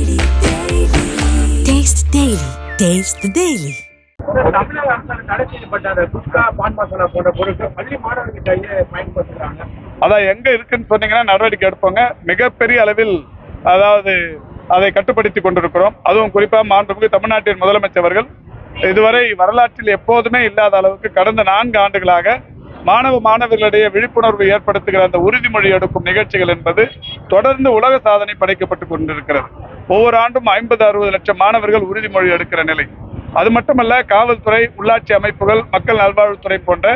Taste Daily. Taste the Daily. தமிழக அரசால் தடை செய்யப்பட்ட குட்கா பான் மசாலா போன்ற பொருட்கள் பள்ளி மாணவர்களிடையே பயன்படுத்துறாங்க. அதான் எங்க இருக்குன்னு சொன்னீங்கன்னா நடவடிக்கை எடுப்போங்க. மிகப்பெரிய அளவில் அதாவது அதை கட்டுப்படுத்தி கொண்டிருக்கிறோம். அதுவும் குறிப்பா மாண்புமிகு தமிழ்நாட்டின் முதலமைச்சர்கள் இதுவரை வரலாற்றில் எப்போதுமே இல்லாத அளவுக்கு கடந்த 4 ஆண்டுகளாக மாணவர்களிடையே விழிப்புணர்வு ஏற்படுத்துகிற அந்த உறுதிமொழி எடுக்கும் நிகழ்ச்சிகள் என்பது தொடர்ந்து உலக சாதனை படைக்கப்பட்டுக் கொண்டிருக்கிறது. ஒவ்வொரு ஆண்டும் 50-60 லட்சம் மாணவர்கள் உறுதிமொழி எடுக்கிற நிலை. அது மட்டுமல்ல, காவல்துறை, உள்ளாட்சி அமைப்புகள், மக்கள் நல்வாழ்வுத்துறை போன்ற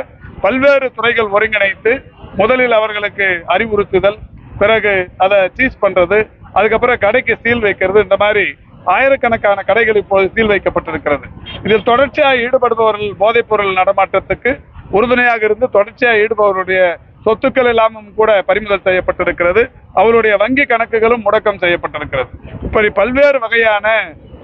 பல்வேறு துறைகள் ஒருங்கிணைத்து முதலில் அவர்களுக்கு அறிவுறுத்துதல், பிறகு அதை சீஸ் பண்றது, அதுக்கப்புறம் கடைக்கு சீல் வைக்கிறது, இந்த மாதிரி ஆயிரக்கணக்கான கடைகள் இப்போது சீல் வைக்கப்பட்டிருக்கிறது. இதில் தொடர்ச்சியாக ஈடுபடுபவர்கள் போதைப் பொருள் நடமாட்டத்துக்கு உறுதுணையாக இருந்து தொடர்ச்சியாக ஈடுபவருடைய சொத்துக்கள் எல்லாமும் கூட பறிமுதல் செய்யப்பட்டிருக்கிறது. அவருடைய வங்கி கணக்குகளும் முடக்கம் செய்யப்பட்டிருக்கிறது. இப்படி பல்வேறு வகையான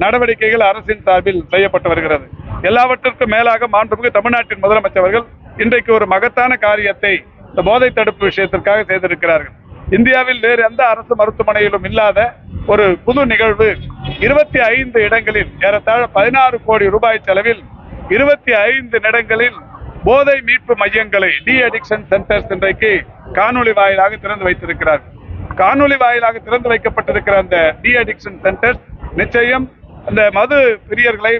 நடவடிக்கைகள் அரசின் சார்பில் செய்யப்பட்டு வருகிறது. எல்லாவற்றிற்கும் மேலாக மாண்புமிகு தமிழ்நாட்டின் முதலமைச்சர்கள் இன்றைக்கு ஒரு மகத்தான காரியத்தை இந்த போதை தடுப்பு விஷயத்திற்காக செய்திருக்கிறார்கள். இந்தியாவில் வேறு எந்த அரசு மருத்துவமனையிலும் இல்லாத ஒரு புது நிகழ்வு. 25 இடங்களில் ஏறத்தாழ 16 கோடி ரூபாய் செலவில் 25 இடங்களில் போதை மீட்பு மையங்களை, டி அடிக்ஷன் சென்டர்ஸ் இன்றைக்கு காணொலி வாயிலாக திறந்து வைத்திருக்கிறார்கள். காணொலி வாயிலாக திறந்து வைக்கப்பட்டிருக்கிற அந்த டி அடிக்ஷன் சென்டர்ஸ் நிச்சயம் அந்த மது பிரியர்களை,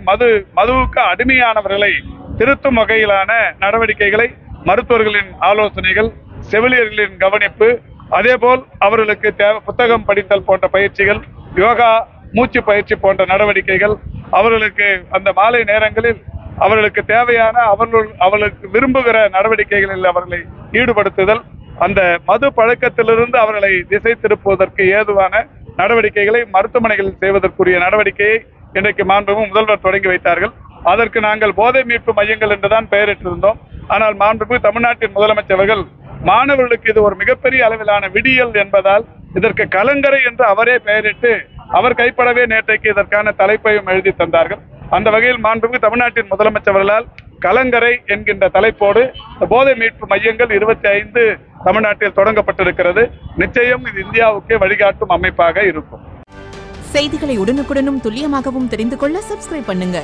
மதுவுக்கு அடிமையானவர்களை திருத்தும் வகையிலான நடவடிக்கைகளை, மருத்துவர்களின் ஆலோசனைகள், செவிலியர்களின் கவனிப்பு, அதேபோல் அவர்களுக்கு புத்தகம் படித்தல் போன்ற பயிற்சிகள், யோகா, மூச்சு பயிற்சி போன்ற நடவடிக்கைகள், அவர்களுக்கு அந்த மாலை நேரங்களில் அவர்களுக்கு தேவையான அவர்களுக்கு விரும்புகிற நடவடிக்கைகளில் அவர்களை ஈடுபடுத்துதல், அந்த மது பழக்கத்திலிருந்து அவர்களை திசை திருப்புவதற்கு ஏதுவான நடவடிக்கைகளை மருத்துவமனைகளில் செய்வதற்குரிய நடவடிக்கையை இன்றைக்கு மாண்புமிகு முதல்வர் தொடங்கி வைத்தார்கள். அதற்கு நாங்கள் போதை மீட்பு மையங்கள் என்றுதான் பெயரிட்டிருந்தோம். ஆனால் மாண்புமிகு தமிழ்நாட்டின் முதலமைச்சர்கள் மாணவர்களுக்கு இது ஒரு மிகப்பெரிய அளவிலான விடியல் என்பதால் இதற்கு கலங்கரை என்று அவரே பெயரிட்டு அவர் கைப்படவே நேற்றைக்கு இதற்கான தலைப்பையும் எழுதி தந்தார்கள். அந்த வகையில் மாண்புமிகு தமிழ்நாட்டின் முதலமைச்சர்களால் கலங்கரை என்கின்ற தலைப்போடு போதை மீட்பு மையங்கள் 25 தமிழ்நாட்டில் தொடங்கப்பட்டிருக்கிறது. நிச்சயம் இது இந்தியாவுக்கு வழிகாட்டும் அமைப்பாக இருக்கும். செய்திகளை உடனுக்குடனும் துல்லியமாகவும் தெரிந்து கொள்ள சப்ஸ்கிரைப் பண்ணுங்க.